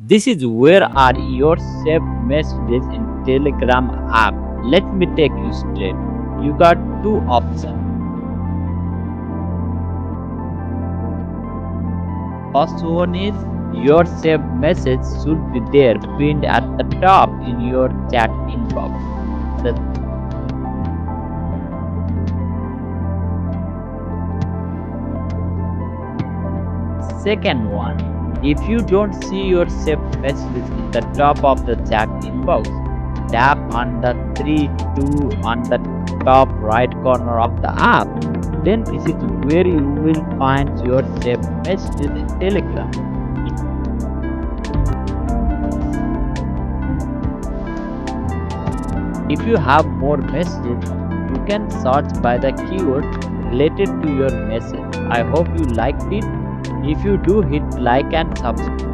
This is where are your saved messages in Telegram app. Let me take you straight. You got two options. First one is your saved message should be there pinned at the top in your chat inbox. The second one, if you don't see your saved messages in the top of the chat inbox, tap on the 3 2 on the top right corner of the app. Then this is where you will find your saved messages in Telegram. If you have more messages, you can search by the keyword related to your message. I hope you liked it. If you do, hit like and subscribe.